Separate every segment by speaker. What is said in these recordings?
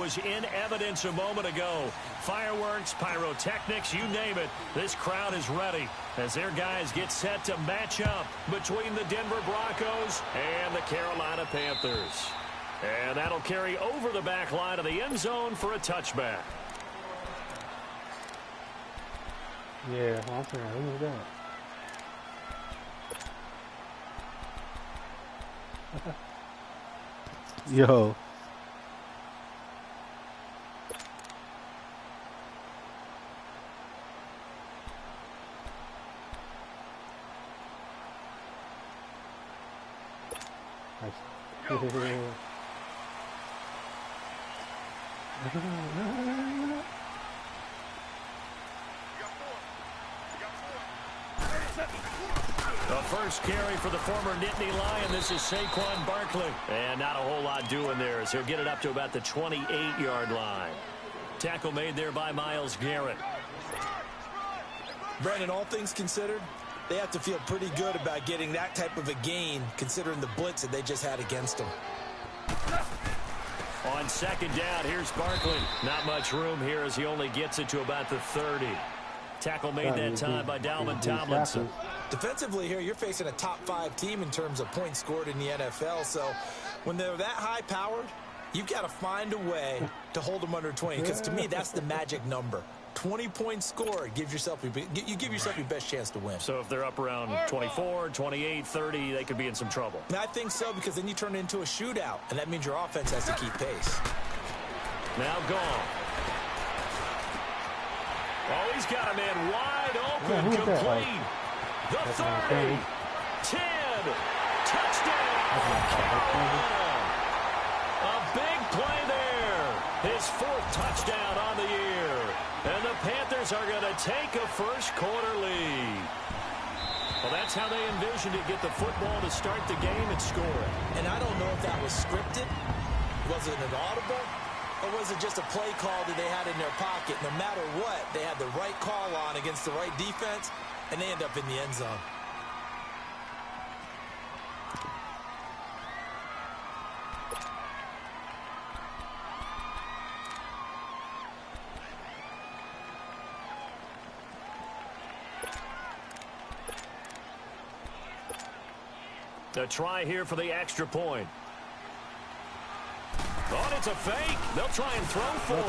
Speaker 1: was in evidence a moment ago. Fireworks, pyrotechnics, you name it. This crowd is ready as their guys get set to match up between the Denver Broncos and the Carolina Panthers. And that'll carry over the back line of the end zone for a touchback.
Speaker 2: Yeah, I'm saying, who was that? Yo.
Speaker 1: The first carry for the former Nittany Lion. This is Saquon Barkley. And not a whole lot doing there as he'll get it up to about the 28-yard line. Tackle made there by Myles Garrett.
Speaker 3: Brandon, all things considered, they have to feel pretty good about getting that type of a gain considering the blitz that they just had against them.
Speaker 1: On second down, here's Barkley. Not much room here as he only gets it to about the 30. Tackle made that time by Dalvin Tomlinson.
Speaker 3: Defensively here, you're facing a top-5 team in terms of points scored in the NFL. So when they're that high-powered, you've got to find a way to hold them under 20. Because to me, that's the magic number. 20 points scored, you give yourself your best chance to win.
Speaker 1: So if they're up around 24, 28, 30, they could be in some trouble.
Speaker 3: And I think so, because then you turn it into a shootout, and that means your offense has to keep pace.
Speaker 1: Now gone. Oh, he's got a man wide open, complete. The 30, 10, touchdown, Carolina. A big play there. His 4th touchdown on the year. And the Panthers are going to take a first-quarter lead. Well, that's how they envisioned it, get the football to start the game and score.
Speaker 3: And I don't know if that was scripted. Was it an audible? Or was it just a play call that they had in their pocket? No matter what, they had the right call on against the right defense, and they end up in the end zone.
Speaker 1: A try here for the extra point. Oh, it's a fake. They'll try and throw for it.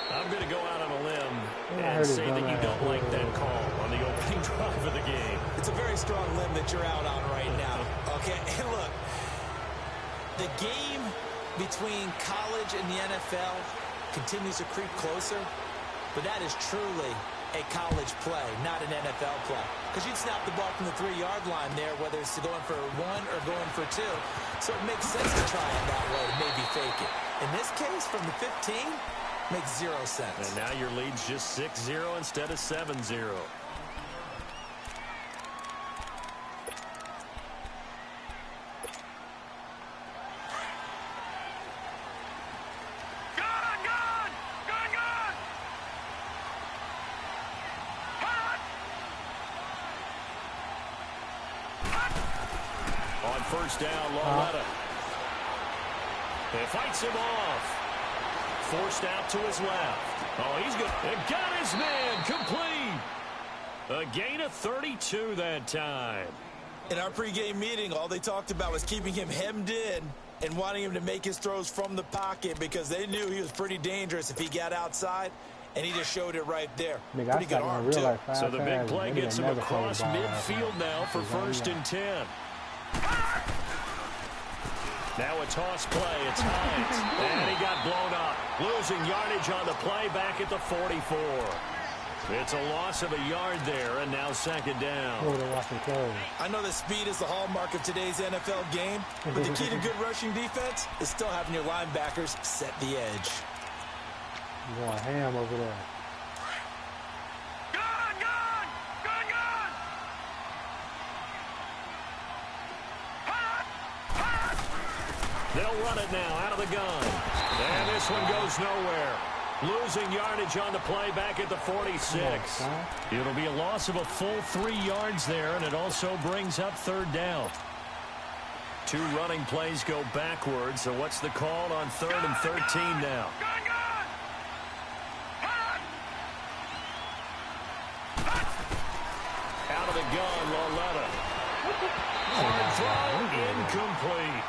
Speaker 1: I'm going to go out on a limb and say that you don't like that call on the opening drive of the game.
Speaker 3: It's a very strong limb that you're out on right now. Okay, and look, the game between college and the NFL continues to creep closer, but that is truly a college play, not an NFL play. Because you'd snap the ball from the 3-yard line there, whether it's going for 1 or going for 2. So it makes sense to try it that way, maybe fake it. In this case, from the 15, makes 0 sense.
Speaker 1: And now your lead's just 6-0 instead of 7-0. First down, Loretta. It fights him off. Forced out to his left. Oh, he's good. It got his man complete. A gain of 32 that time.
Speaker 3: In our pregame meeting, all they talked about was keeping him hemmed in and wanting him to make his throws from the pocket because they knew he was pretty dangerous if he got outside, and he just showed it right there. Pretty good arm, too.
Speaker 1: So the big play gets him across midfield now for 1st and 10. Now a toss play. It's Hines. And he got blown up. Losing yardage on the play back at the 44. It's a loss of a yard there, and now 2nd down.
Speaker 3: I know that speed is the hallmark of today's NFL game, but the key to good rushing defense is still having your linebackers set the edge.
Speaker 2: You want a ham over there.
Speaker 1: They'll run it now out of the gun. And this one goes nowhere. Losing yardage on the play back at the 46. It'll be a loss of a full 3 yards there, and it also brings up 3rd down. Two running plays go backwards. So what's the call on 3rd and 13 now? Out of the gun, Loletta. Hard throw, incomplete.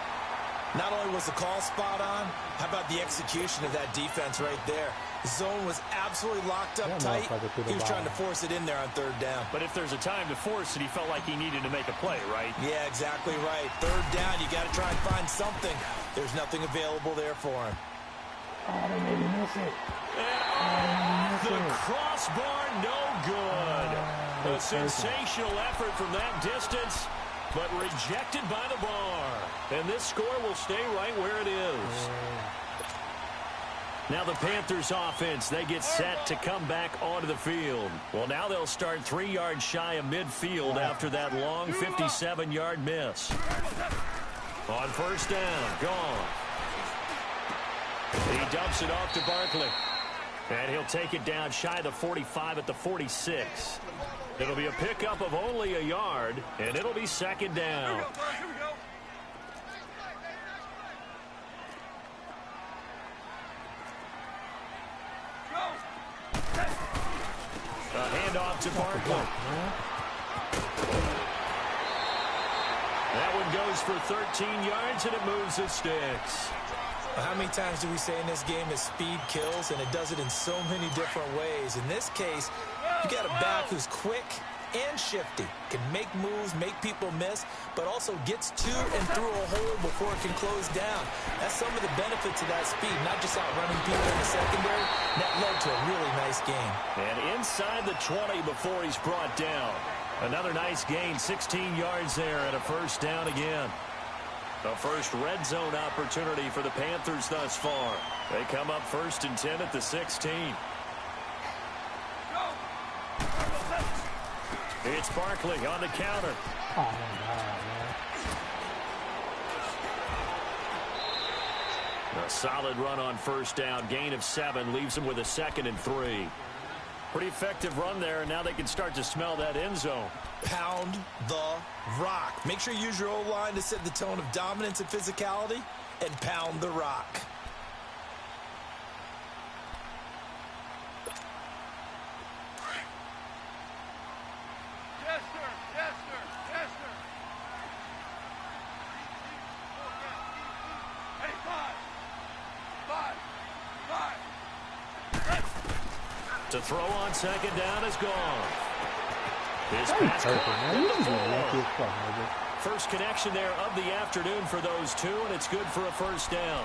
Speaker 3: Not only was the call spot on, how about the execution of that defense right there? The zone was absolutely locked up tight. He was trying to force it in there on 3rd down.
Speaker 1: But if there's a time to force it, he felt like he needed to make a play, right?
Speaker 3: Yeah, exactly right. 3rd down, you got to try and find something. There's nothing available there for him.
Speaker 2: Oh, they made me miss it.
Speaker 1: The crossbar, no good. A sensational effort from that distance, but rejected by the bar. And this score will stay right where it is. Now the Panthers offense, they get set to come back onto the field. Well, now they'll start 3 yards shy of midfield after that long 57-yard miss. On 1st down, gone. He dumps it off to Barkley. And he'll take it down shy of the 45 at the 46. It'll be a pickup of only a yard, and it'll be 2nd down. A handoff to Barkley. That one goes for 13 yards, and it moves the sticks.
Speaker 3: How many times do we say in this game that speed kills, and it does it in so many different ways? In this case, you got a back who's quick and shifty, can make moves, make people miss, but also gets to and through a hole before it can close down. That's some of the benefits of that speed, not just outrunning people in the secondary. That led to a really nice game.
Speaker 1: And inside the 20 before he's brought down. Another nice gain, 16 yards there, and a 1st down again. The first red zone opportunity for the Panthers thus far. They come up 1st and 10 at the 16. It's Barkley on the counter.
Speaker 2: Oh, my God, man.
Speaker 1: A solid run on 1st down. Gain of 7 leaves them with a 2nd and 3. Pretty effective run there, and now they can start to smell that end zone.
Speaker 3: Pound the rock. Make sure you use your O-line to set the tone of dominance and physicality, and pound the rock.
Speaker 4: Yes, sir. Yes, sir. Yes, sir. Hey, 5. 5. 5.
Speaker 1: To throw on 2nd down is gone. His
Speaker 2: That
Speaker 1: pass
Speaker 2: was perfect,
Speaker 1: caught
Speaker 2: man.
Speaker 1: at
Speaker 2: You
Speaker 1: the
Speaker 2: just
Speaker 1: 4.
Speaker 2: lucky as fuck, nigga.
Speaker 1: First connection there of the afternoon for those two, and it's good for a 1st down.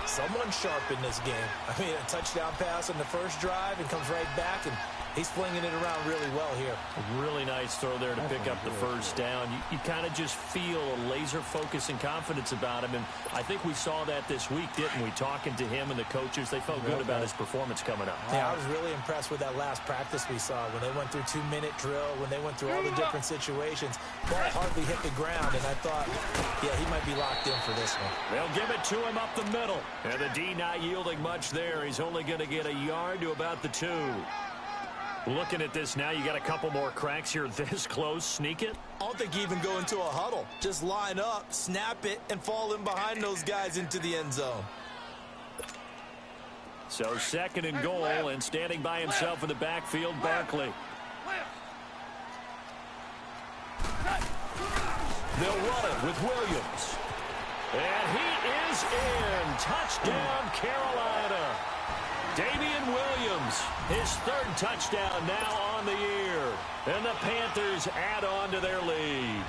Speaker 3: Someone sharp in this game. I mean, a touchdown pass on the first drive and comes right back, and he's flinging it around really well here.
Speaker 1: A really nice throw there to pick up the 1st down. You kind of just feel a laser focus and confidence about him, and I think we saw that this week, didn't we? Talking to him and the coaches, they felt good about his performance coming up.
Speaker 3: Yeah, I was really impressed with that last practice we saw when they went through 2-minute drill, when they went through all the different situations. Ball hardly hit the ground, and I thought, yeah, he might be locked in for this one.
Speaker 1: They'll give it to him up the middle, and the D not yielding much there. He's only going to get a yard to about the 2. Looking at this now, you got a couple more cracks here this close. Sneak it.
Speaker 3: I don't think you even go into a huddle. Just line up, snap it, and fall in behind those guys into the end zone.
Speaker 1: So 2nd and goal, and standing by himself in the backfield, Barkley. They'll run it with Williams. And he is in. Touchdown, Carolina. Damian Williams, his 3rd touchdown now on the year. And the Panthers add on to their lead.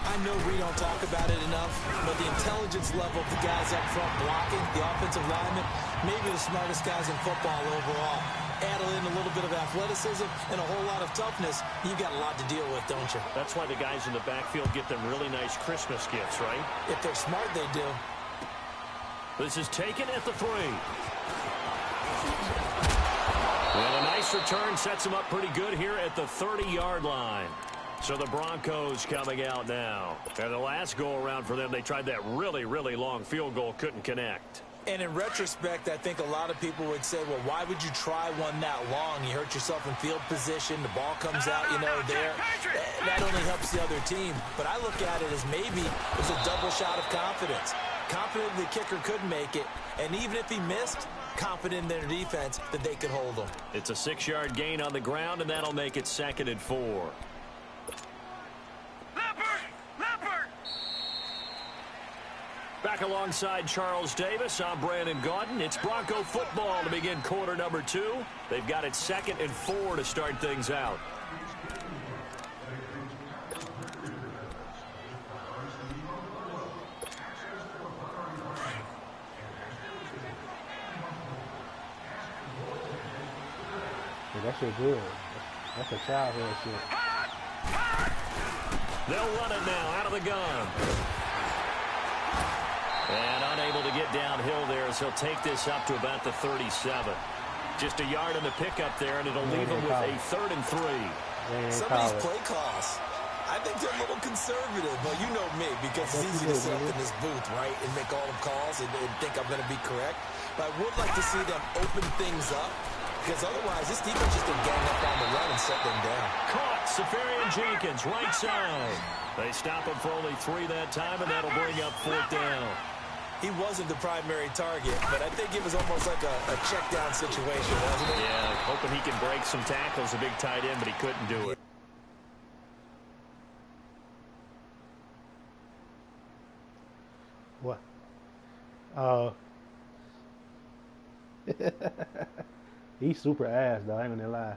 Speaker 3: I know we don't talk about it enough, but the intelligence level of the guys up front blocking, the offensive linemen, maybe the smartest guys in football overall. Add in a little bit of athleticism and a whole lot of toughness, you've got a lot to deal with, don't you?
Speaker 1: That's why the guys in the backfield get them really nice Christmas gifts, right?
Speaker 3: If they're smart, they do.
Speaker 1: This is taken at the 3. And a nice return sets him up pretty good here at the 30-yard line. So the Broncos coming out now. And the last go-around for them, they tried that really, really long field goal, couldn't connect.
Speaker 3: And in retrospect, I think a lot of people would say, well, why would you try one that long? You hurt yourself in field position. The ball comes out, you know, there. That only helps the other team. But I look at it as maybe it was a double shot of confidence. Confident the kicker could make it. And even if he missed, confident in their defense that they could hold him.
Speaker 1: It's a 6-yard gain on the ground, and that'll make it 2nd and 4. Back alongside Charles Davis, I'm Brandon Gaudin. It's Bronco football to begin quarter number 2. They've got it 2nd and 4 to start things out.
Speaker 2: That shit good. That's a childhood shit.
Speaker 1: They'll run it now out of the gun. And unable to get downhill there, so he'll take this up to about the 37. Just a yard in the pickup there, and it'll leave him with a 3rd and 3.
Speaker 3: Some of these play calls, I think they're a little conservative. Well, you know me, because it's easy to sit up in this booth, right, and make all the calls and think I'm going to be correct. But I would like to see them open things up, because otherwise this defense just can gang up on the run and set them down. Caught, Safarian Jenkins, right side. They stop him for only 3 that time, and that'll bring up 4th down. He wasn't the primary target, but I think it was almost like a check-down situation, wasn't it?
Speaker 1: Yeah, hoping he can break some tackles, a big tight end, but he couldn't do it.
Speaker 2: What? He's super ass, though. I ain't gonna lie.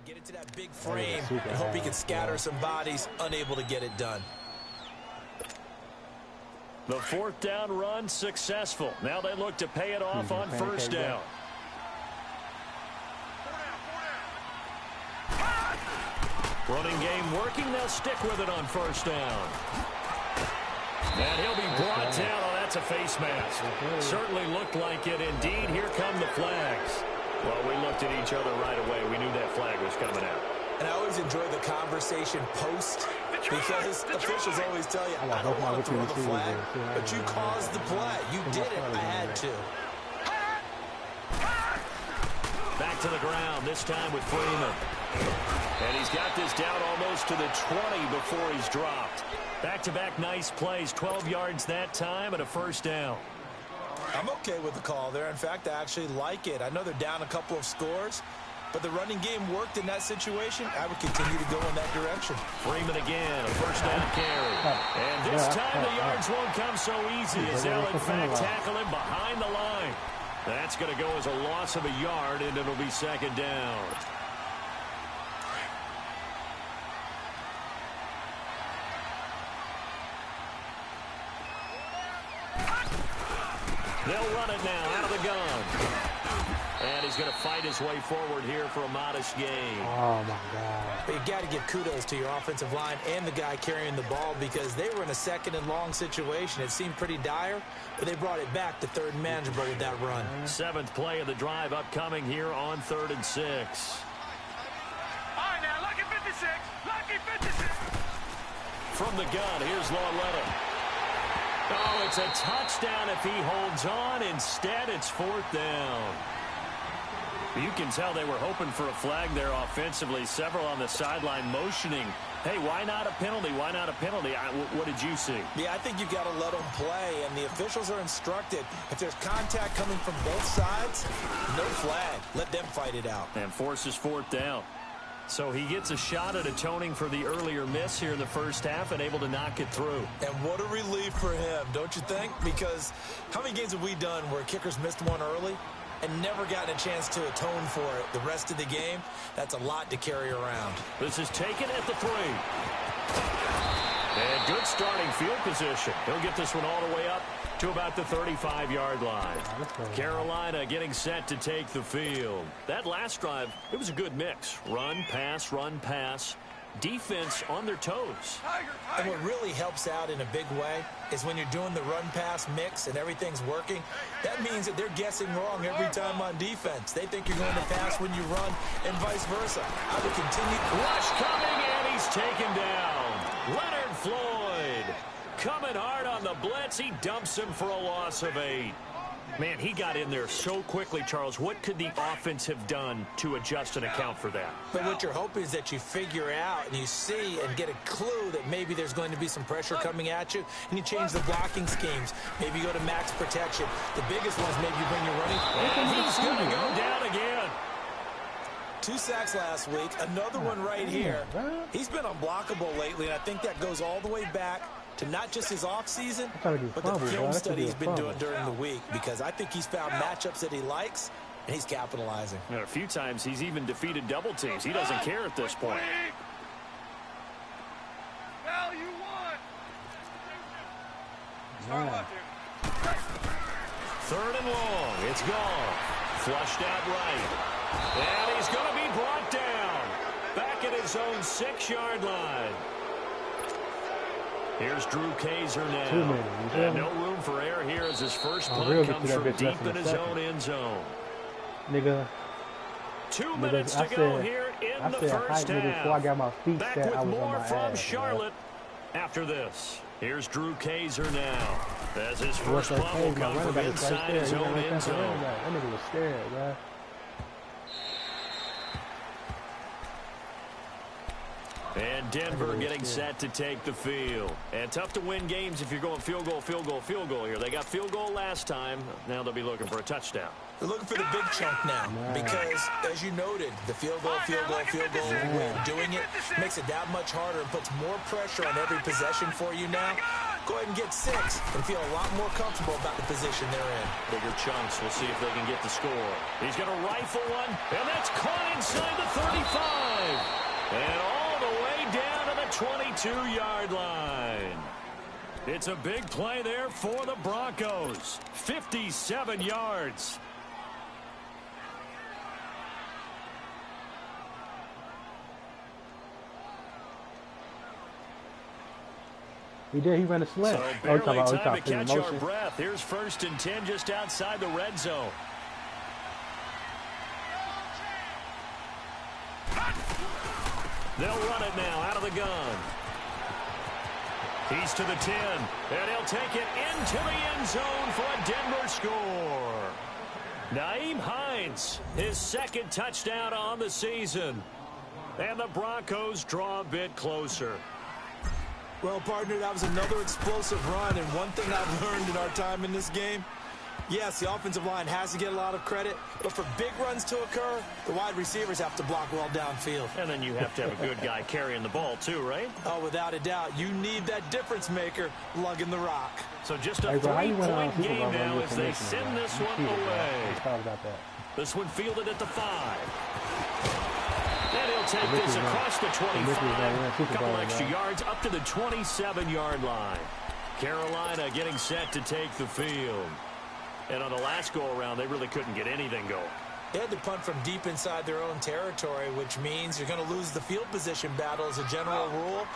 Speaker 3: Get into that big frame and hope he can scatter some bodies, unable to get it done.
Speaker 1: The 4th down run successful. Now they look to pay it off on 1st down. Running game working. They'll stick with it on 1st down. And he'll be brought down. Oh, that's a face mask. Certainly looked like it. Indeed, here come the flags. Well, we looked at each other right away. We knew that flag was coming out.
Speaker 3: And I always enjoy the conversation post, because officials always tell you, I don't want to throw the flag, but you caused the play. You did it. I had to.
Speaker 1: Back to the ground, this time with Freeman. And he's got this down almost to the 20 before he's dropped. Back-to-back nice plays, 12 yards that time and a 1st down.
Speaker 3: I'm okay with the call there. In fact, I actually like it. I know they're down a couple of scores, but the running game worked in that situation. I would continue to go in that direction.
Speaker 1: Freeman again, a 1st down carry. And this time the yards won't come so easy as they'll in fact tackle him behind the line. That's going to go as a loss of a yard, and it'll be 2nd down. They'll run it now out of the gun. And he's going to fight his way forward here for a modest gain.
Speaker 2: Oh, my God.
Speaker 3: But you got to give kudos to your offensive line and the guy carrying the ball, because they were in a 2nd and long situation. It seemed pretty dire, but they brought it back to 3rd and manageable with that run.
Speaker 1: 7th play of the drive upcoming here on 3rd and 6.
Speaker 4: All right, now, lucky 56. Lucky 56.
Speaker 1: From the gun, here's Lawletta. Oh, it's a touchdown if he holds on. Instead, it's 4th down. You can tell they were hoping for a flag there offensively. Several on the sideline motioning, hey, why not a penalty? Why not a penalty? What did you see?
Speaker 3: Yeah, I think you got to let them play, and the officials are instructed. If there's contact coming from both sides, no flag. Let them fight it out.
Speaker 1: And forces 4th down. So he gets a shot at atoning for the earlier miss here in the 1st half and able to knock it through.
Speaker 3: And what a relief for him, don't you think? Because how many games have we done where kickers missed one early and never gotten a chance to atone for it the rest of the game? That's a lot to carry around.
Speaker 1: This is taken at the 3. And good starting field position. He'll get this one all the way up to about the 35-yard line. Carolina getting set to take the field. That last drive, it was a good mix. Run, pass, defense on their toes.
Speaker 3: And what really helps out in a big way is when you're doing the run-pass mix and everything's working, that means that they're guessing wrong every time on defense. They think you're going to pass when you run and vice versa. I would continue.
Speaker 1: Rush coming, and he's taken down. Leonard Floyd coming hard on the blitz. He dumps him for a loss of 8. Man, he got in there so quickly, Charles. What could the offense have done to adjust and account for that?
Speaker 3: But what you're hoping is that you figure out and you see and get a clue that maybe there's going to be some pressure coming at you, and you change the blocking schemes. Maybe you go to max protection. The biggest ones, maybe you bring your running.
Speaker 1: And he's going to go down again.
Speaker 3: 2 sacks last week. Another one right here. He's been unblockable lately, and I think that goes all the way back to not just his offseason, but the film study he's been doing during the week, because I think he's found matchups that he likes, and he's capitalizing.
Speaker 1: And a few times he's even defeated double teams. He doesn't care at this point.
Speaker 4: Value one.
Speaker 1: Third and long. It's gone. Flushed out right. And he's going to be brought down. Back at his own 6-yard line. Here's Drew Kaiser now. And no room for error here as his first punt comes from deep in his own end zone.
Speaker 2: Nigga.
Speaker 1: 2 minutes to go here in the first half. Back with more from Charlotte after this. Here's Drew Kaiser now. As his first punt will come from inside his own end zone.
Speaker 2: That nigga was scared, bro.
Speaker 1: And Denver getting set to take the field. And tough to win games if you're going field goal, field goal, field goal here. They got field goal last time. Now they'll be looking for a touchdown.
Speaker 3: They're looking for the big chunk now because, as you noted, the field goal way of doing it makes it that much harder and puts more pressure on every possession for you now. Go ahead and get 6 and feel a lot more comfortable about the position they're in.
Speaker 1: Bigger chunks. We'll see if they can get the score. He's going to rifle one, and that's caught inside the 35. And all the way down to the 22-yard line. It's a big play there for the Broncos. 57 yards.
Speaker 2: He did. He ran a slant.
Speaker 1: So barely time to catch our breath. Here's 1st and 10 just outside the red zone. They'll run it now out of the gun. He's to the 10, and he'll take it into the end zone for a Denver score. Nyheim Hines, his 2nd touchdown on the season. And the Broncos draw a bit closer.
Speaker 3: Well, partner, that was another explosive run, and one thing I've learned in our time in this game, yes, the offensive line has to get a lot of credit, but for big runs to occur, the wide receivers have to block well downfield.
Speaker 1: And then you have to have a good guy carrying the ball too, right?
Speaker 3: Oh, without a doubt. You need that difference maker lugging the rock.
Speaker 1: So just a 3-point game now as they send this one away. This one fielded at the 5. And he'll take this across the 25. A couple extra yards up to the 27-yard line. Carolina getting set to take the field. And on the last go-around, they really couldn't get anything going.
Speaker 3: They had to punt from deep inside their own territory, which means you're going to lose the field position battle as a general rule.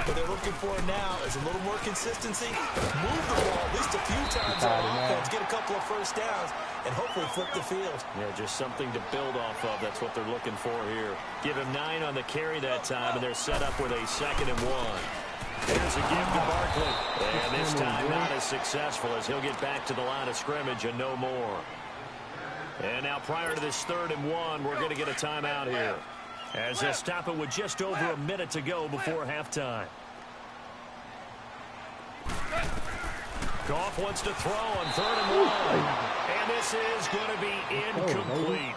Speaker 3: What they're looking for now is a little more consistency, move the ball at least a few times on offense, get a couple of first downs, and hopefully flip the field.
Speaker 1: Yeah, just something to build off of. That's what they're looking for here. Give him 9 on the carry that time, and they're set up with a 2nd and 1. Here's a give to Barkley. And this time not as successful as he'll get back to the line of scrimmage and no more. And now prior to this 3rd and 1, we're going to get a timeout here. As they'll stop it with just over a minute to go before halftime. Goff wants to throw on 3rd and 1. And this is going to be incomplete.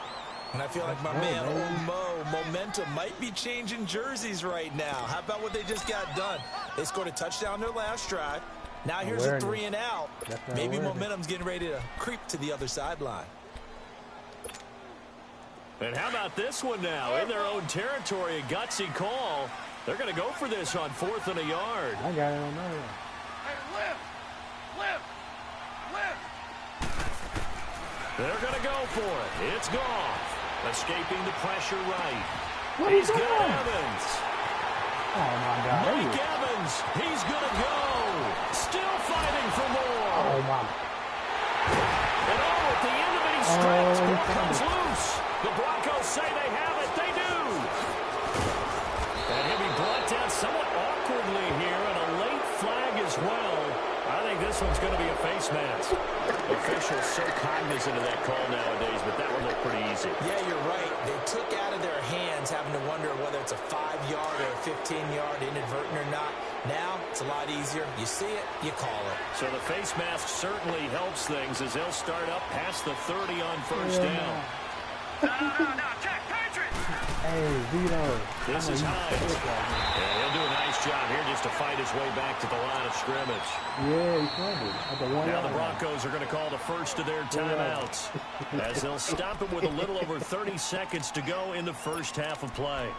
Speaker 3: And I feel like my man, Old Mo, momentum might be changing jerseys right now. How about what they just got done? They scored a touchdown their last drive. Now here's a 3 and out. Maybe momentum's getting ready to creep to the other sideline.
Speaker 1: And how about this one now? In their own territory, a gutsy call. They're going to go for this on 4th and a yard.
Speaker 2: I got it on that.
Speaker 4: Hey, lift.
Speaker 1: They're going to go for it. It's Goff. Escaping the pressure right.
Speaker 2: He's
Speaker 1: got Evans.
Speaker 2: Oh, my God.
Speaker 1: Mike Evans. He's going to go. Still fighting for more.
Speaker 2: Oh, my.
Speaker 1: And at the end of it, he strikes. Ball comes loose. The Broncos say they have it. They do. And he'll be brought down somewhat awkwardly here. as well. I think this one's going to be a face mask. Officials so cognizant of that call nowadays, but that one looked pretty easy.
Speaker 3: Yeah, you're right. They took out of their hands having to wonder whether it's a 5-yard or a 15-yard inadvertent or not. Now, it's a lot easier. You see it, you call it.
Speaker 1: So the face mask certainly helps things as they'll start up past the 30 on first down.
Speaker 4: No, check, Patriots!
Speaker 2: Hey, Vito.
Speaker 1: This is Hines. Yeah, he'll do a nice job here just to fight his way back to the line of scrimmage.
Speaker 2: Yeah, he fumbled at the 1
Speaker 1: Now
Speaker 2: yard
Speaker 1: the Broncos are going to call the first of their timeouts as they'll stop it with a little over 30 seconds to go in the first half of play.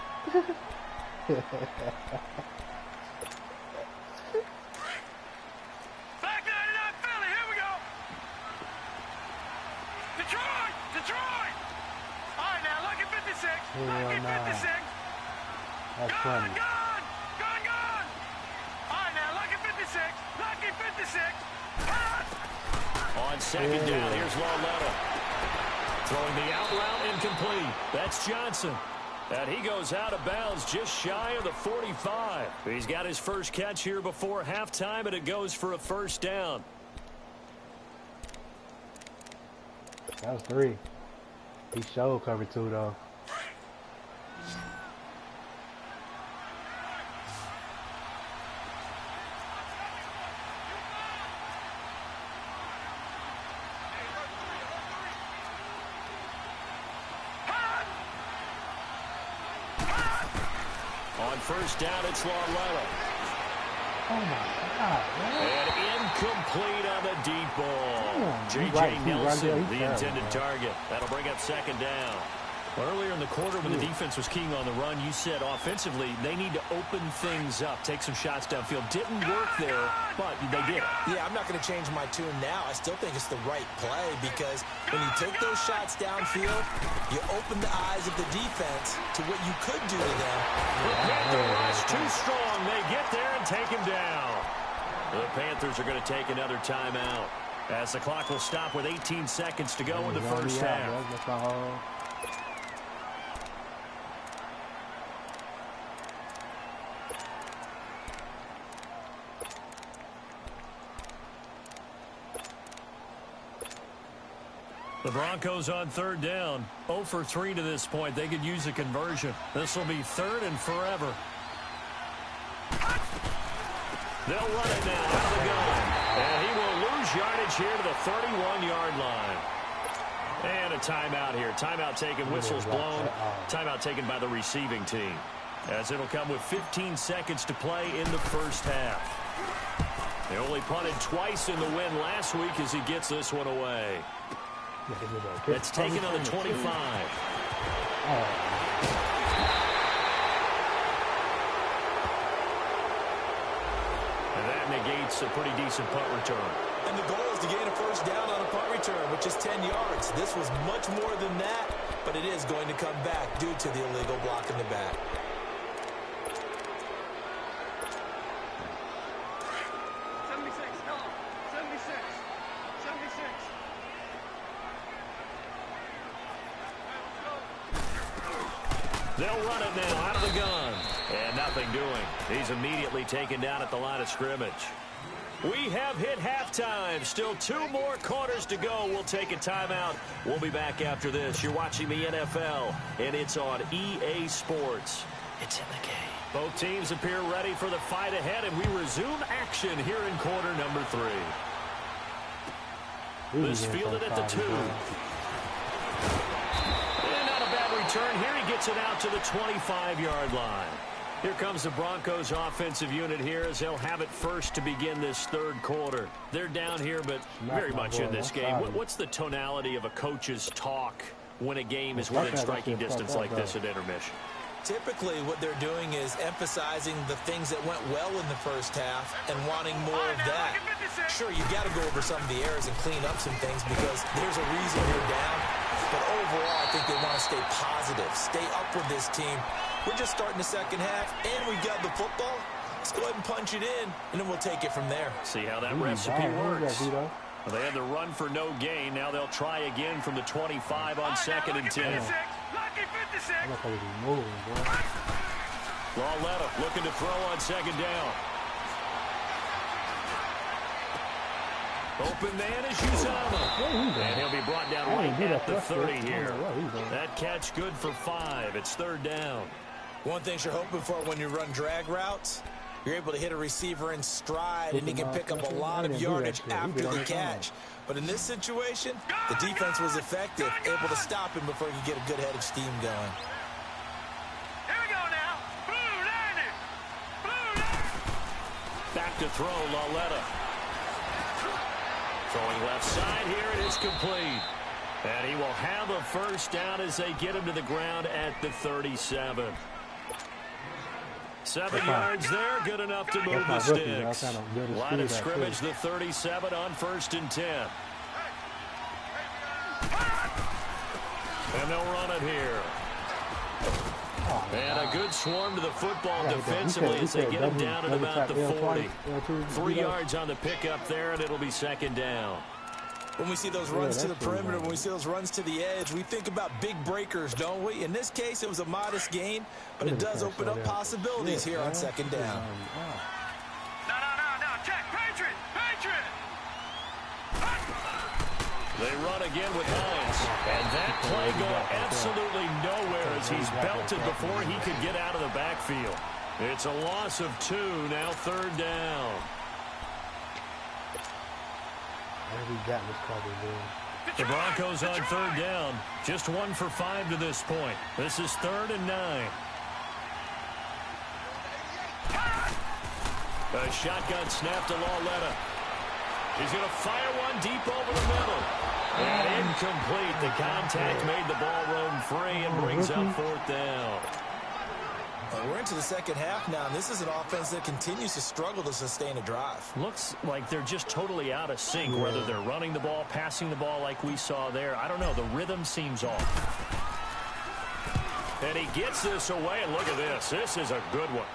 Speaker 4: Back 99 Philly, here we go! Detroit! All right, now, lucky 56. Lucky 56.
Speaker 2: That's funny.
Speaker 4: Gone! All right, now, lucky 56. Lucky 56. Cut!
Speaker 1: On second down, here's Lauletta. Throwing the out route incomplete. That's Johnson. And he goes out of bounds just shy of the 45. He's got his first catch here before halftime, and it goes for a first down.
Speaker 2: That was 3. He showed cover 2, though.
Speaker 1: On first down, it's Lauletta.
Speaker 2: Oh, my God, man.
Speaker 1: And incomplete on the deep ball.
Speaker 2: Damn,
Speaker 1: J.J. Nelson,
Speaker 2: there.
Speaker 1: the intended target. That'll bring up second down. Well, earlier in the quarter when the defense was keying on the run, you said offensively they need to open things up, take some shots downfield. Didn't work there, but they did it.
Speaker 3: Yeah, I'm not going to change my tune now. I still think it's the right play because when you take those shots downfield, you open the eyes of the defense to what you could do to them.
Speaker 1: The Panther rush too strong. They get there and take him down. The Panthers are going to take another timeout as the clock will stop with 18 seconds to go in the first half. The Broncos on third down. 0 for 3 to this point. They could use a conversion. This will be third and forever. They'll run it now out of the gun. And he will lose yardage here to the 31-yard line. And a timeout here. Timeout taken, whistles blown. Timeout taken by the receiving team. As it'll come with 15 seconds to play in the first half. They only punted twice in the win last week as he gets this one away. It's taken on the 25. And that negates a pretty decent punt return.
Speaker 3: And the goal is to gain a first down on a punt return, which is 10 yards. This was much more than that, but it is going to come back due to the illegal block in the back.
Speaker 1: They'll run it now out of the gun. And nothing doing. He's immediately taken down at the line of scrimmage. We have hit halftime. Still 2 more quarters to go. We'll take a timeout. We'll be back after this. You're watching the NFL, and it's on EA Sports. It's in the game. Both teams appear ready for the fight ahead, and we resume action here in quarter number 3. This fielded at the 2. Return here, he gets it out to the 25-yard line. Here comes the Broncos offensive unit here as they'll have it first to begin this third quarter. They're down here, but very much in this game. What's the tonality of a coach's talk when a game is within striking distance like this at intermission?
Speaker 3: Typically, what they're doing is emphasizing the things that went well in the first half and wanting more of that. Sure, you got to go over some of the errors and clean up some things because there's a reason you're down. But overall, I think they want to stay positive, stay up with this team. We're just starting the second half, and we've got the football. Let's go ahead and punch it in, and then we'll take it from there.
Speaker 1: See how that recipe works. Well, they had the run for no gain. Now they'll try again from the 25 on second and 10. Lauletta looking to throw on second down. Open man is Uzama. And he'll be brought down right at the 30 here. That catch good for 5. It's 3rd down.
Speaker 3: One thing you're hoping for when you run drag routes, you're able to hit a receiver in stride, and he can pick up a lot of yardage after the catch. But in this situation, the defense was effective, able to stop him before he could get a good head of steam going.
Speaker 4: Here we go now. Blue 90. Blue 90.
Speaker 1: Back to throw, Lauletta. Throwing left side here, it is complete. And he will have a first down as they get him to the ground at the 37. 7 yards there, good enough to move the sticks. Line of scrimmage, the 37 on 1st and 10. And they'll run it here. And a good swarm to the football defensively as they get him down at about the 40. 3 yards on the pickup there, and it'll be 2nd down.
Speaker 3: When we see those runs to the perimeter, when we see those runs to the edge, we think about big breakers, don't we? In this case, it was a modest gain, but it does open up possibilities here on 2nd down.
Speaker 4: No. Check. Patriot.
Speaker 1: They run again with Hines. And that play going absolutely nowhere as he's belted before he could get out of the backfield. It's a loss of 2, now 3rd down. The Broncos on 3rd down. Just 1 for 5 to this point. This is 3rd and 9. A shotgun snap to Lauletta. He's going to fire one deep over the middle. And incomplete. The contact made the ball roam free and brings up 4th down.
Speaker 3: We're into the 2nd half now, and this is an offense that continues to struggle to sustain a drive.
Speaker 1: Looks like they're just totally out of sync, whether they're running the ball, passing the ball like we saw there. I don't know. The rhythm seems off. And he gets this away, and look at this. This is a good one.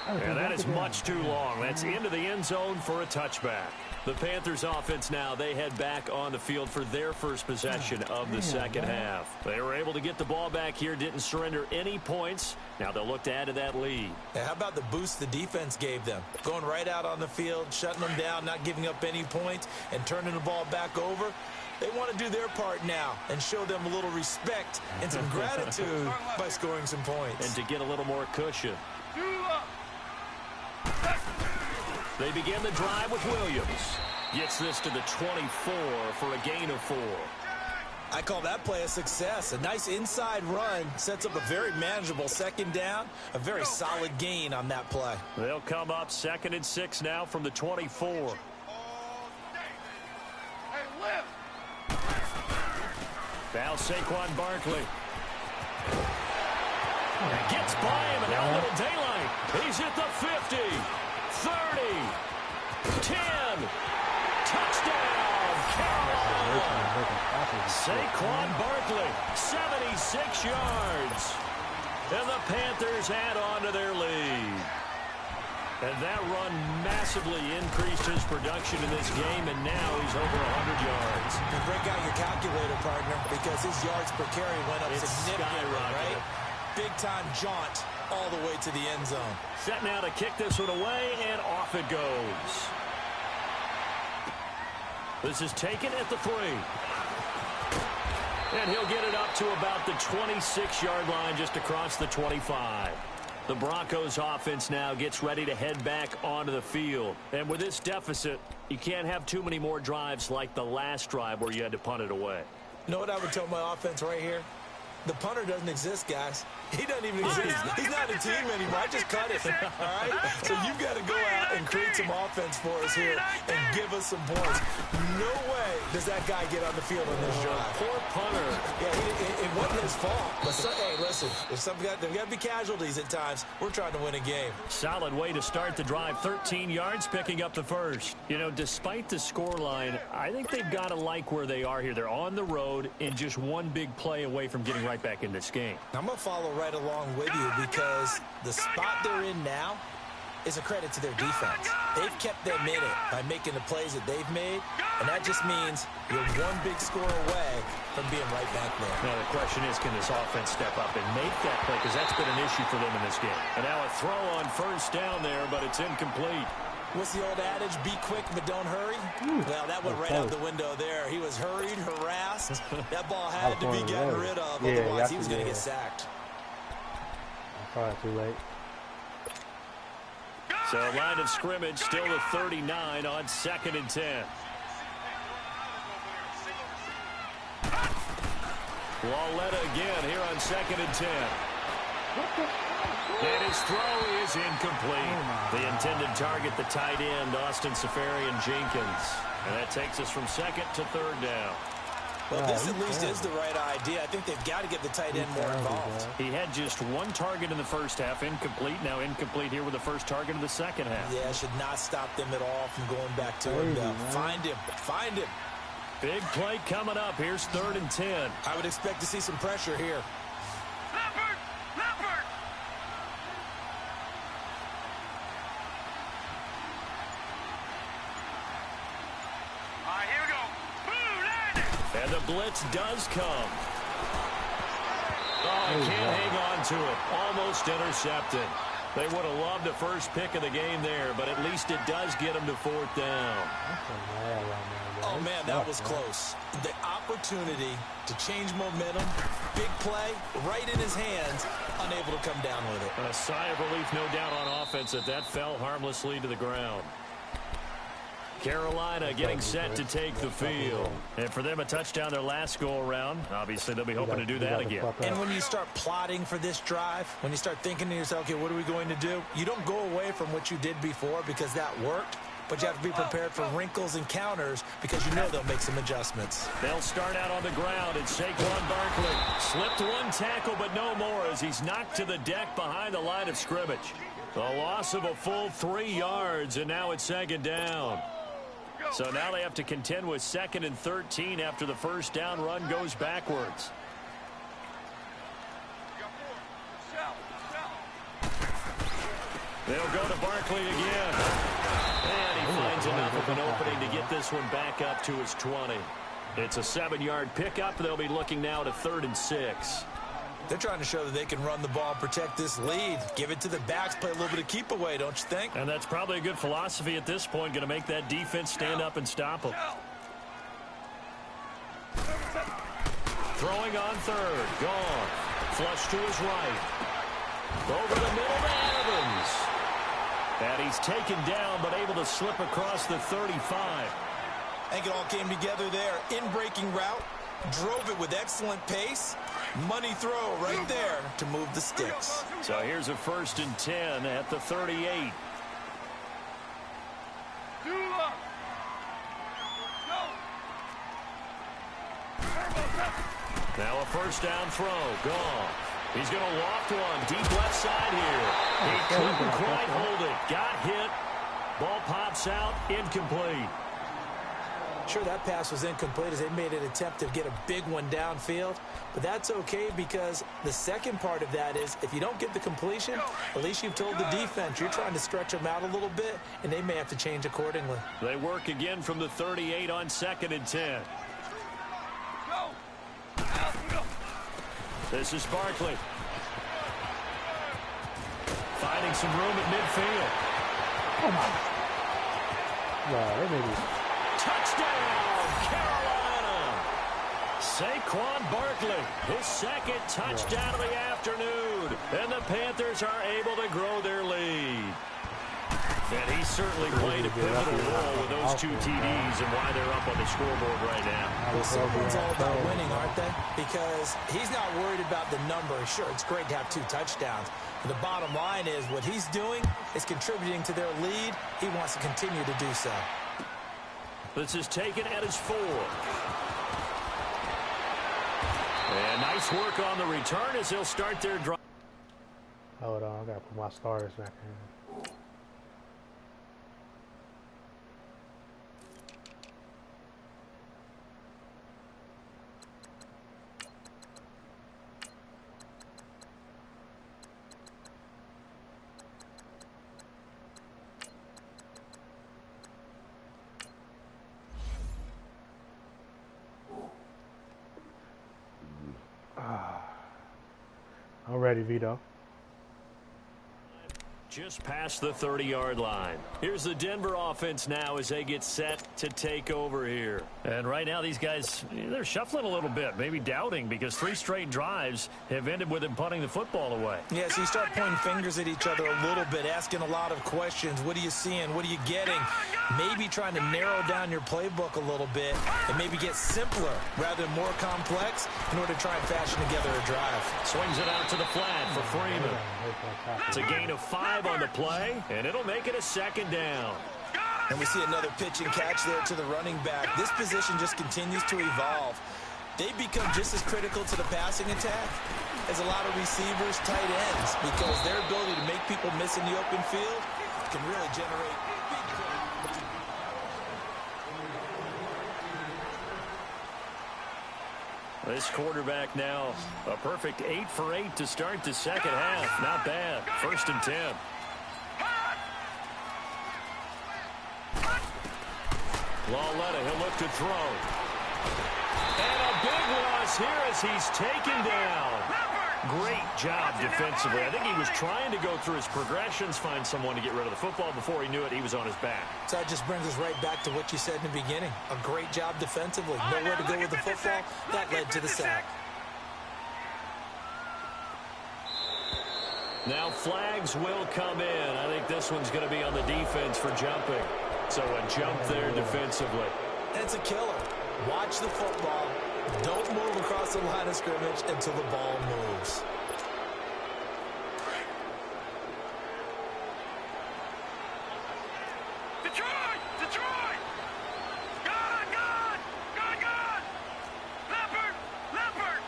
Speaker 1: And that is much too long. That's into the end zone for a touchback. The Panthers offense now, they head back on the field for their first possession of the 2nd half. They were able to get the ball back here, didn't surrender any points. Now they'll look to add to that lead.
Speaker 3: How about the boost the defense gave them? Going right out on the field, shutting them down, not giving up any points, and turning the ball back over. They want to do their part now and show them a little respect and some gratitude by scoring some points.
Speaker 1: And to get a little more cushion. They begin the drive with Williams. Gets this to the 24 for a gain of 4.
Speaker 3: I call that play a success. A nice inside run sets up a very manageable 2nd down. A very solid gain on that play.
Speaker 1: They'll come up 2nd and 6 now from the 24. Now Saquon Barkley. Gets by him, and now a little daylight. He's at the 50. 30, 10, touchdown, Carolina. Saquon Barkley, 76 yards. And the Panthers add on to their lead. And that run massively increased his production in this game, and now he's over 100 yards.
Speaker 3: You break out your calculator, partner, because his yards per carry went up significantly, right? Big-time jaunt all the way to the end zone.
Speaker 1: Set now to kick this one away, and off it goes. This is taken at the 3. And he'll get it up to about the 26-yard line just across the 25. The Broncos offense now gets ready to head back onto the field. And with this deficit, you can't have too many more drives like the last drive where you had to punt it away.
Speaker 3: You know what I would tell my offense right here? The punter doesn't exist, guys. He doesn't even exist. He's not a team anymore. I just cut it. All right? So you've got to go out and create some offense for us here and give us some points. No way does that guy get on the field on this drive.
Speaker 1: Poor punter.
Speaker 3: Yeah, it wasn't his fault. But hey, listen, there's got to be casualties at times. We're trying to win a game.
Speaker 1: Solid way to start the drive. 13 yards, picking up the first. You know, despite the scoreline, I think they've got to like where they are here. They're on the road and just one big play away from getting right back in this game.
Speaker 3: I'm going to follow right along with you because the spot they're in now is a credit to their defense. They've kept them in it by making the plays that they've made, and that just means you're one big score away from being right back there.
Speaker 1: Now the question is, can this offense step up and make that play, because that's been an issue for them in this game. And now a throw on 1st down there, but it's incomplete.
Speaker 3: What's the old adage? Be quick, but don't hurry. Well, that went right out the window there. He was hurried, harassed. That ball had to be gotten rid of. Otherwise, he was going to get sacked.
Speaker 2: Probably too late.
Speaker 1: So line of scrimmage still at 39 on 2nd and 10. Walletta again here on 2nd and 10. And his throw is incomplete. The intended target, the tight end, Austin Safarian-Jenkins. And that takes us from 2nd to 3rd down.
Speaker 3: Well, this at least is the right idea. I think they've got to get the tight end more involved.
Speaker 1: He had just 1 target in the first half, incomplete. Now incomplete here with the first target in the second half.
Speaker 3: Yeah, should not stop them at all from going back to him. Find him. Find him.
Speaker 1: Big play coming up. Here's 3rd and 10.
Speaker 3: I would expect to see some pressure here.
Speaker 4: Leopard! Leopard! All right, here we go. Boom, landed!
Speaker 1: And the blitz does come. Oh, he can't hang on to it. Almost intercepted. They would have loved the first pick of the game there, but at least it does get them to 4th down.
Speaker 3: Oh, man, that was close. The opportunity to change momentum, big play, right in his hands, unable to come down with it.
Speaker 1: A sigh of relief, no doubt, on offense that fell harmlessly to the ground. Carolina getting set to take the field. And for them, a touchdown their last go-around. Obviously, they'll be hoping to do that again.
Speaker 3: And when you start plotting for this drive, when you start thinking to yourself, okay, what are we going to do? You don't go away from what you did before because that worked. But you have to be prepared for wrinkles and counters because you know they'll make some adjustments.
Speaker 1: They'll start out on the ground, and Saquon Barkley slipped 1 tackle, but no more as he's knocked to the deck behind the line of scrimmage. The loss of a full 3 yards, and now it's 2nd down. So now they have to contend with 2nd and 13 after the first down run goes backwards. They'll go to Barkley again. And he finds enough of an opening to get this one back up to his 20. It's a 7-yard pickup. They'll be looking now to 3rd and 6.
Speaker 3: They're trying to show that they can run the ball and protect this lead. Give it to the backs, play a little bit of keep away, don't you think?
Speaker 1: And that's probably a good philosophy at this point, going to make that defense stand up and stop them. Throwing on 3rd. Gone. Flush to his right. Over the middle to Evans. And he's taken down, but able to slip across the 35.
Speaker 3: I think it all came together there. In-breaking route. Drove it with excellent pace. Money throw right there to move the sticks.
Speaker 1: So here's a 1st and 10 at the 38. Now a 1st down throw. Gone. He's going to loft one. Deep left side here. He couldn't quite hold it. Got hit. Ball pops out. Incomplete.
Speaker 3: Sure, that pass was incomplete as they made an attempt to get a big one downfield. But that's okay because the second part of that is if you don't get the completion, at least you've told the defense you're trying to stretch them out a little bit, and they may have to change accordingly.
Speaker 1: They work again from the 38 on 2nd and 10. This is Barkley. Finding some room at midfield.
Speaker 2: Come on. Wow, they made it.
Speaker 1: Touchdown, Carolina! Saquon Barkley, his 2nd touchdown of the afternoon. And the Panthers are able to grow their lead. And he certainly played a pivotal role with those 2 TDs and why they're up on the scoreboard right now.
Speaker 3: Well, someone's all about winning, aren't they? Because he's not worried about the number. Sure, it's great to have 2 touchdowns. But the bottom line is what he's doing is contributing to their lead. He wants to continue to do so.
Speaker 1: This is taken at his 4. And nice work on the return as he'll start their drive.
Speaker 2: Hold on, I gotta put my stars back in. I'm ready, Vito.
Speaker 1: Just past the 30-yard line. Here's the Denver offense now as they get set to take over here.
Speaker 5: And right now these guys, they're shuffling a little bit, maybe doubting, because 3 straight drives have ended with them punting the football away.
Speaker 3: Yeah, so you start pointing fingers at each other a little bit, asking a lot of questions. What are you seeing? What are you getting? Maybe trying to narrow down your playbook a little bit and maybe get simpler rather than more complex in order to try and fashion together a drive.
Speaker 1: Swings it out to the flat for Freeman. It's a gain of 5 on the play, and it'll make it a 2nd down.
Speaker 3: And we see another pitch and catch there to the running back. This position just continues to evolve. They've become just as critical to the passing attack as a lot of receivers, tight ends, because their ability to make people miss in the open field can really generate big plays.
Speaker 1: This quarterback now a perfect 8 for 8 to start the second half. Not bad. 1st and 10. Lauletta, he'll look to throw. And a big loss here as he's taken down. Great job defensively. I think he was trying to go through his progressions, find someone to get rid of the football. Before he knew it, he was on his back.
Speaker 3: So that just brings us right back to what you said in the beginning. A great job defensively. Nowhere to go with the football. That led to the sack.
Speaker 1: Now flags will come in. I think this one's going to be on the defense for jumping. So a jump there defensively.
Speaker 3: And it's a killer. Watch the football. Don't move across the line of scrimmage until the ball moves.
Speaker 4: Detroit! Detroit! Good, good! Good, good! Leopard! Leopard!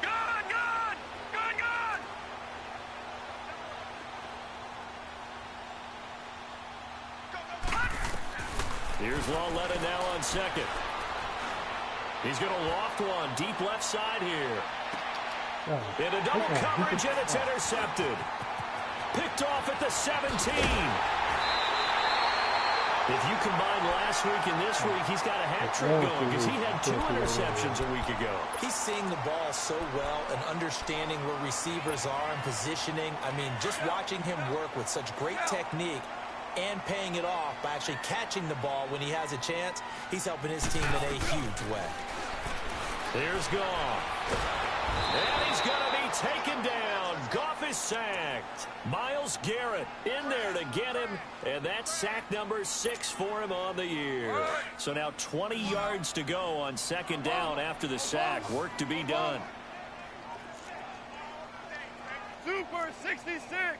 Speaker 4: Good, good! Good, good!
Speaker 1: Here's Lauletta now on 2nd. He's going to loft one deep left side here. Into double coverage, and it's intercepted. Picked off at the 17. If you combine last week and this week, he's got a hat trick going because he had 2 interceptions a week ago.
Speaker 3: He's seeing the ball so well and understanding where receivers are and positioning. I mean, just watching him work with such great technique and paying it off by actually catching the ball when he has a chance, he's helping his team in a huge way.
Speaker 1: Here's Goff. And he's going to be taken down. Goff is sacked. Myles Garrett in there to get him, and that's sack number 6 for him on the year. So now 20 yards to go on 2nd down after the sack. Work to be done.
Speaker 4: Super 66!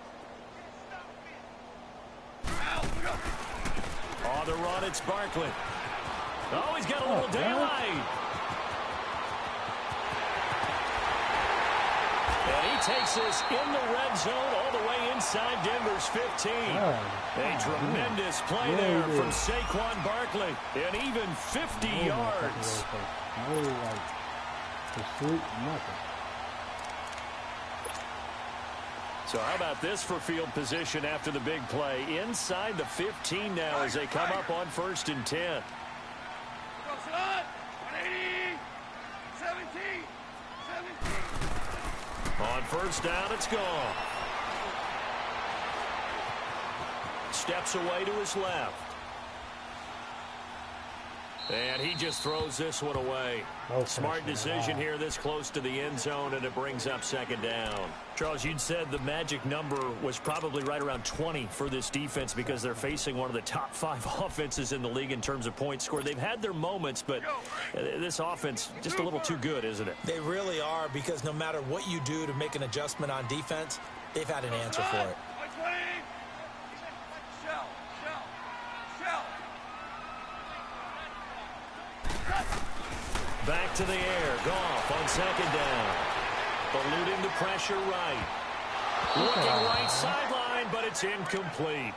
Speaker 1: On the run, it's Barkley. Oh, he's got a little daylight. And he takes this in the red zone all the way inside Denver's 15. A tremendous play there from Saquon Barkley. And even 50 yards. So how about this for field position after the big play? Inside the 15 now as they come up on 1st and 10.
Speaker 4: 180, 17, 17.
Speaker 1: On 1st down, it's gone. Steps away to his left. And he just throws this one away. Smart decision here this close to the end zone, and it brings up 2nd down.
Speaker 5: Charles, you'd said the magic number was probably right around 20 for this defense because they're facing one of the top 5 offenses in the league in terms of points scored. They've had their moments, but this offense just a little too good, isn't it?
Speaker 3: They really are, because no matter what you do to make an adjustment on defense, they've had an answer for it.
Speaker 1: Back to the air. Goff on 2nd down. Eluding the pressure right. Looking right sideline, but it's incomplete.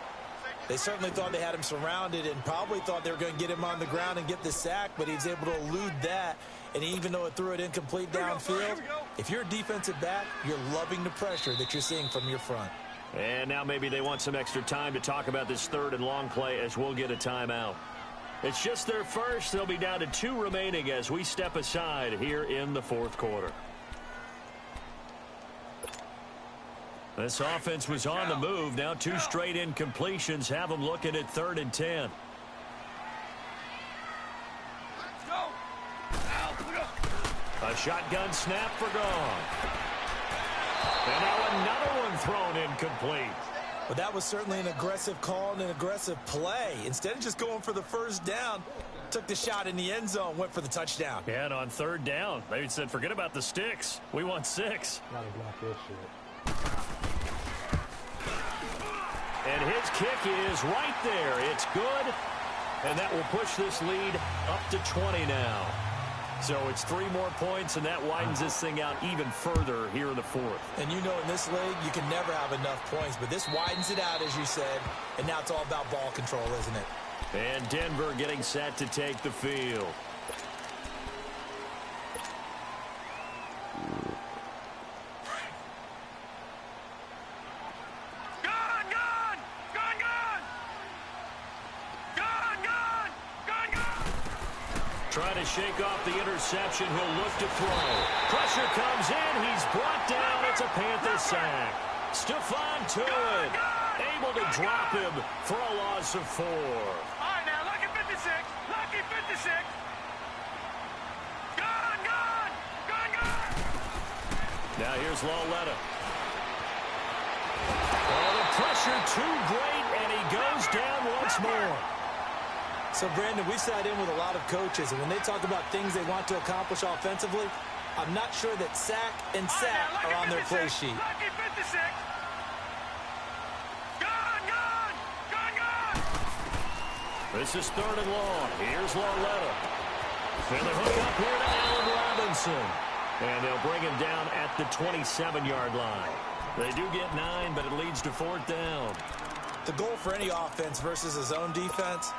Speaker 3: They certainly thought they had him surrounded and probably thought they were going to get him on the ground and get the sack, but he was able to elude that. And even though it threw it incomplete downfield, if you're a defensive back, you're loving the pressure that you're seeing from your front.
Speaker 1: And now maybe they want some extra time to talk about this 3rd and long play as we'll get a timeout. It's just their first. They'll be down to 2 remaining as we step aside here in the 4th quarter.
Speaker 5: This offense was on the move. Now 2 straight incompletions have them looking at 3rd and 10. A shotgun snap for gone. And now another one thrown incomplete.
Speaker 3: But that was certainly an aggressive call and an aggressive play. Instead of just going for the first down, took the shot in the end zone, went for the touchdown.
Speaker 5: Yeah, and on 3rd down, they said, forget about the sticks. We want 6.
Speaker 2: Gotta block this shit.
Speaker 5: And his kick is right there. It's good. And that will push this lead up to 20 now. So it's 3 more points, and that widens this thing out even further here in the 4th.
Speaker 3: And you know in this league, you can never have enough points, but this widens it out, as you said, and now it's all about ball control, isn't it?
Speaker 5: And Denver getting set to take the field. Trying to shake off the interception. He'll look to throw. Pressure comes in. He's brought down. It's a Panther sack. Stephon Tuitt able to drop him for a loss of 4.
Speaker 4: All right, now, lucky 56. Lucky 56. Gone.
Speaker 5: Now here's Lauletta. Oh, the pressure too great, and he goes down once more.
Speaker 3: So, Brandon, we sat in with a lot of coaches, and when they talk about things they want to accomplish offensively, I'm not sure that sack and sack are on their play sheet.
Speaker 4: Lucky 56. Gone.
Speaker 5: This is 3rd and long. Here's Lauletta. And the hook up here to Allen Robinson. And they'll bring him down at the 27-yard line. They do get 9, but it leads to 4th down.
Speaker 3: The goal for any offense versus his own defense,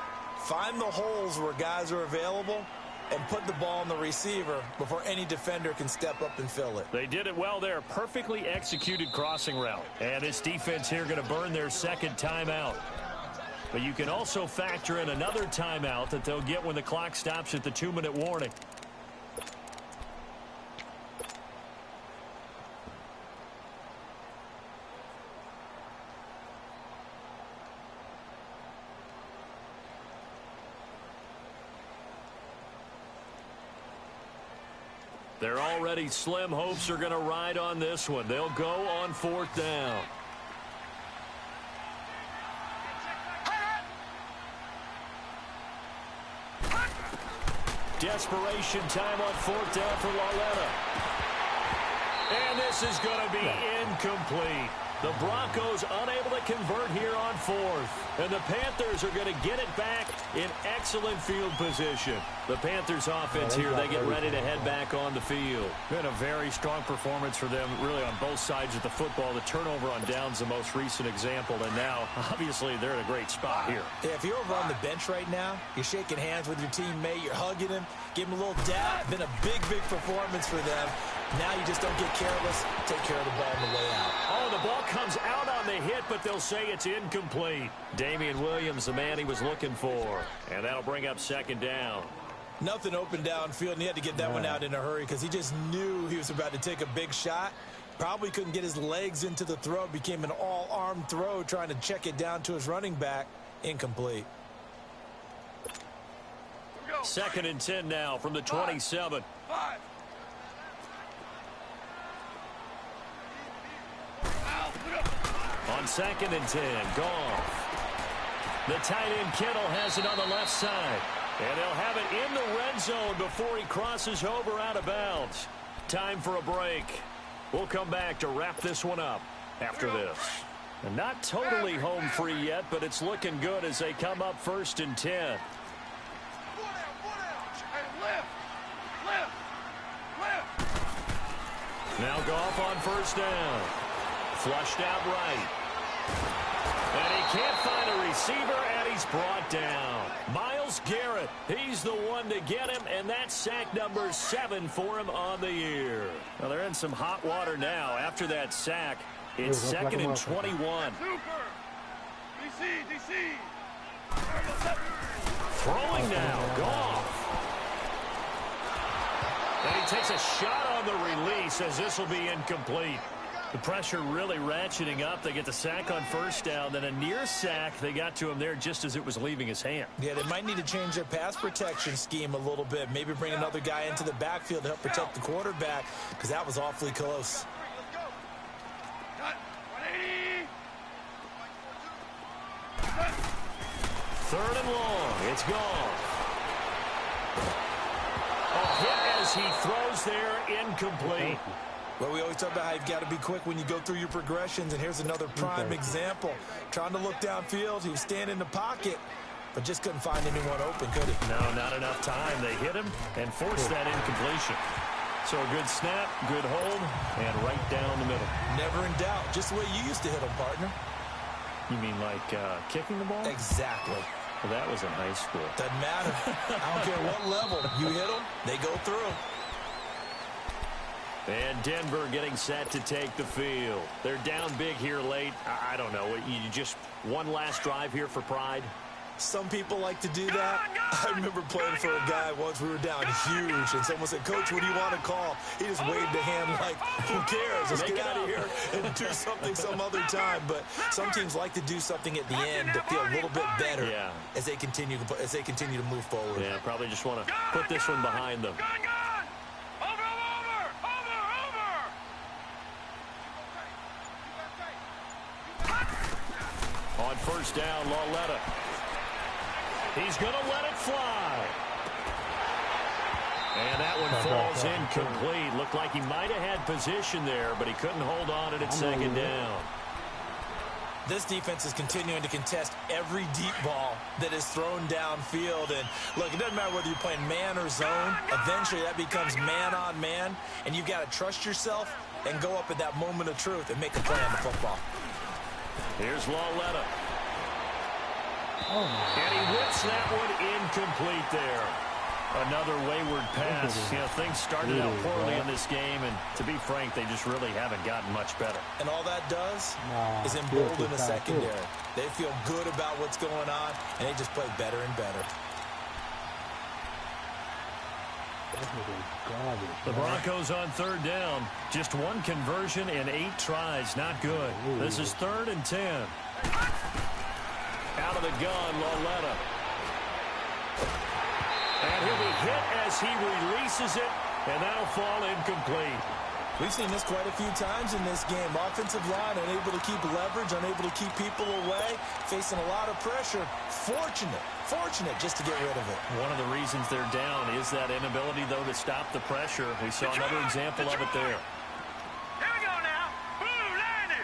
Speaker 3: find the holes where guys are available and put the ball on the receiver before any defender can step up and fill it.
Speaker 5: They did it well there. Perfectly executed crossing route. And this defense here going to burn their 2nd timeout. But you can also factor in another timeout that they'll get when the clock stops at the 2-minute warning. Their already slim hopes are going to ride on this one. They'll go on 4th down. Desperation time on 4th down for Lauletta. And this is going to be incomplete. The Broncos unable to convert here on 4th. And the Panthers are going to get it back in excellent field position. The Panthers offense here, they get ready to head back on the field. Been a very strong performance for them, really on both sides of the football. The turnover on downs the most recent example. And now, obviously, they're in a great spot here.
Speaker 3: Yeah, if you're over on the bench right now, you're shaking hands with your teammate, you're hugging him, give him a little dap. Been a big performance for them. Now you just don't get careless. Take care of the ball on the way out.
Speaker 5: Oh, the ball comes out on the hit, but they'll say it's incomplete. Damian Williams, the man he was looking for. And that'll bring up 2nd down.
Speaker 3: Nothing open downfield, and he had to get that one out in a hurry because he just knew he was about to take a big shot. Probably couldn't get his legs into the throw. Became an all-arm throw trying to check it down to his running back. Incomplete.
Speaker 5: 2nd and 10 now from the 27.
Speaker 4: 5.
Speaker 5: On 2nd and 10, Goff. The tight end Kittle has it on the left side. And they'll have it in the red zone before he crosses over out of bounds. Time for a break. We'll come back to wrap this one up after this. And not totally home free yet, but it's looking good as they come up 1st and 10.
Speaker 4: Hey, lift.
Speaker 5: Now Goff on 1st down. Flushed out right. And he can't find a receiver, and he's brought down. Myles Garrett, he's the one to get him, and that's sack number 7 for him on the year. Well, they're in some hot water now after that sack. It's 2nd and 21.
Speaker 4: Super. DC.
Speaker 5: Throwing now, Goff. And he takes a shot on the release as this will be incomplete. The pressure really ratcheting up. They get the sack on first down, then a near sack. They got to him there just as it was leaving his hand.
Speaker 3: Yeah, they might need to change their pass protection scheme a little bit. Maybe bring another guy into the backfield to help protect the quarterback, because that was awfully close.
Speaker 5: Third and long. It's gone. A hit as he throws there, incomplete.
Speaker 3: Well, we always talk about how you've got to be quick when you go through your progressions, and here's another prime example. Trying to look downfield, he was standing in the pocket, but just couldn't find anyone open, could he?
Speaker 5: No, not enough time. They hit him and forced that incompletion. So a good snap, good hold, and right down the middle.
Speaker 3: Never in doubt, just the way you used to hit them, partner.
Speaker 5: You mean like kicking the ball?
Speaker 3: Exactly.
Speaker 5: Well, that was in high school.
Speaker 3: Doesn't matter. I don't care what level. You hit them, they go through.
Speaker 5: And Denver getting set to take the field. They're down big here late. I don't know. You just one last drive here for pride?
Speaker 3: Some people like to do that. I remember playing for a guy once. We were down huge, and someone said, "Coach, what do you want to call?" He just waved a hand like, "Who cares? Let's get out of here and do something some other time." But some teams like to do something at the end to feel a little bit better as they continue to move forward.
Speaker 5: Yeah, probably just want to put this one behind them. On first down, Lauletta. He's going to let it fly. And that one falls incomplete. Looked like he might have had position there, but he couldn't hold on at second down.
Speaker 3: This defense is continuing to contest every deep ball that is thrown downfield. And, look, it doesn't matter whether you're playing man or zone. Eventually, that becomes man-on-man, and you've got to trust yourself and go up at that moment of truth and make a play on the football.
Speaker 5: Here's Lauletta. And he whips that one incomplete there. Another wayward pass. You know, things started out poorly in this game, and to be frank, they just really haven't gotten much better.
Speaker 3: And all that does is embolden the secondary. They feel good about what's going on, and they just play better and better.
Speaker 5: The Broncos on third down. Just one conversion in 8 tries. Not good. This is 3rd and 10. Out of the gun, Lauletta. And he'll be hit as he releases it, and that'll fall incomplete.
Speaker 3: We've seen this quite a few times in this game. Offensive line unable to keep leverage, unable to keep people away, facing a lot of pressure. Fortunate just to get rid of it.
Speaker 5: One of the reasons they're down is that inability, though, to stop the pressure. We saw another example of it there.
Speaker 4: Here we go now. Blue 90.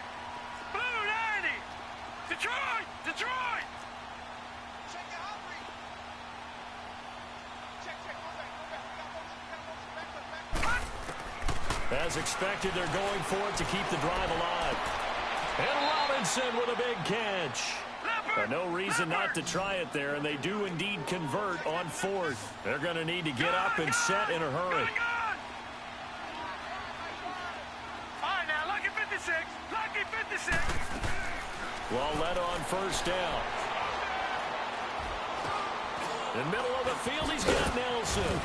Speaker 4: Detroit.
Speaker 5: As expected, they're going for it to keep the drive alive. And Robinson with a big catch. No reason not to try it there, and they do indeed convert on 4th. They're going to need to get up and set in a hurry.
Speaker 4: All right, now, lucky 56.
Speaker 5: Lauletta on first down. In the middle of the field, he's got Nelson.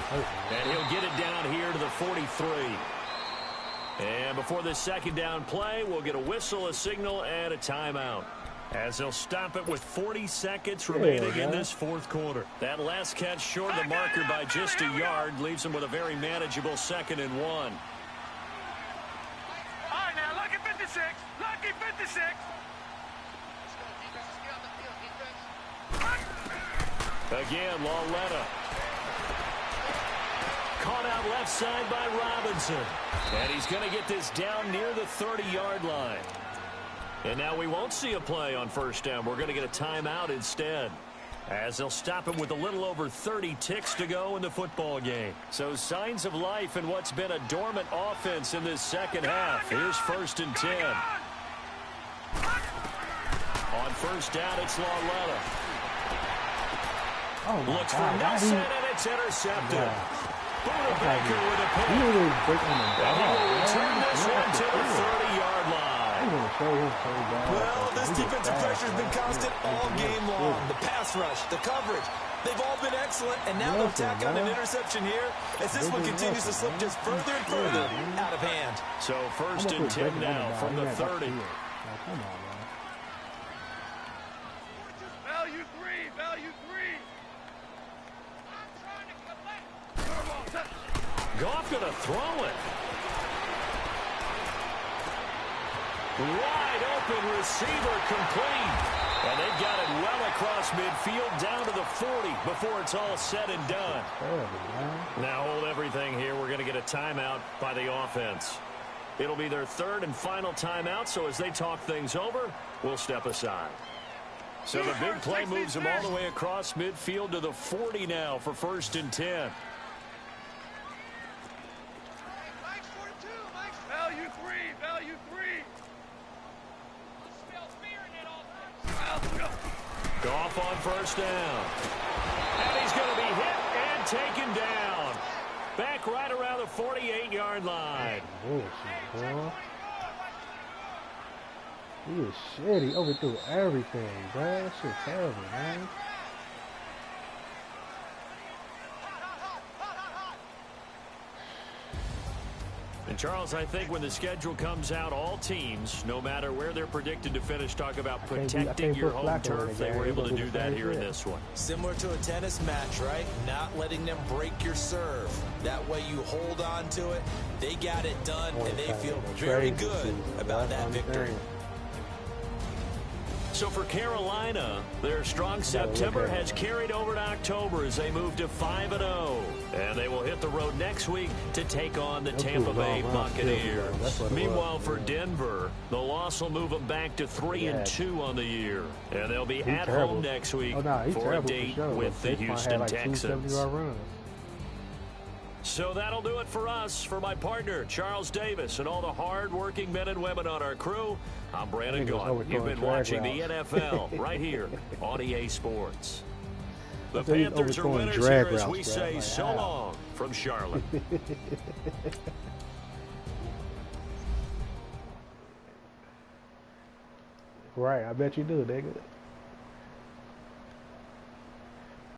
Speaker 5: And he'll get it down here to the 43. And before this second down play, we'll get a whistle, a signal, and a timeout, as they'll stop it with 40 seconds remaining in this 4th quarter. That last catch short of the marker by just a yard leaves them with a very manageable 2nd and 1.
Speaker 4: All right, now, lucky 56.
Speaker 5: Again, Lauletta. Caught out left side by Robinson. And he's going to get this down near the 30-yard line. And now we won't see a play on first down. We're going to get a timeout instead, as they'll stop him with a little over 30 ticks to go in the football game. So signs of life in what's been a dormant offense in this second half. Here's 1st and 10. On first down, it's Lauletta. Looks for Nelson, and it's intercepted. Buda Baker with a pick. And he will return this one to the 30-yard line.
Speaker 3: Well, this defensive pressure has been constant all game long. The pass rush, the coverage, They've all been excellent, and now they'll tack on an interception here as this one continues to slip just further and further out of hand.
Speaker 5: So 1st and 10 now from the 30.
Speaker 2: Come on, man.
Speaker 4: Value three.
Speaker 5: Goff going to throw it. Wide open receiver complete. And they got it well across midfield down to the 40 before it's all said and done. Now hold everything here. We're going to get a timeout by the offense. It'll be their 3rd and final timeout, so as they talk things over, we'll step aside. So the big play moves them all the way across midfield to the 40 now for 1st and 10.
Speaker 4: Value three.
Speaker 5: Goff on 1st down. And he's going to be hit and taken down. Back right around the 48-yard line.
Speaker 2: Bullshit, boy. He is shit. He overthrew everything, bro. That shit's terrible, man.
Speaker 5: And Charles, I think when the schedule comes out, all teams, no matter where they're predicted to finish, talk about protecting your home turf. They were able to do that here in this one.
Speaker 3: Similar to a tennis match, right? Not letting them break your serve. That way you hold on to it. They got it done, and they feel very good about that victory.
Speaker 5: So for Carolina, their strong September has carried over to October as they move to 5-0. And they will hit the road next week to take on the Tampa Bay Buccaneers. Meanwhile, for Denver, the loss will move them back to 3-2 on the year. And they'll be at home next week for a date with the Houston Texans. So that'll do it for us. For my partner, Charles Davis, and all the hard-working men and women on our crew, I'm Brandon Gaudin. You've been watching the NFL right here on EA Sports. The Panthers are winners here as we say so long from Charlotte.
Speaker 2: Right, I bet you do, nigga.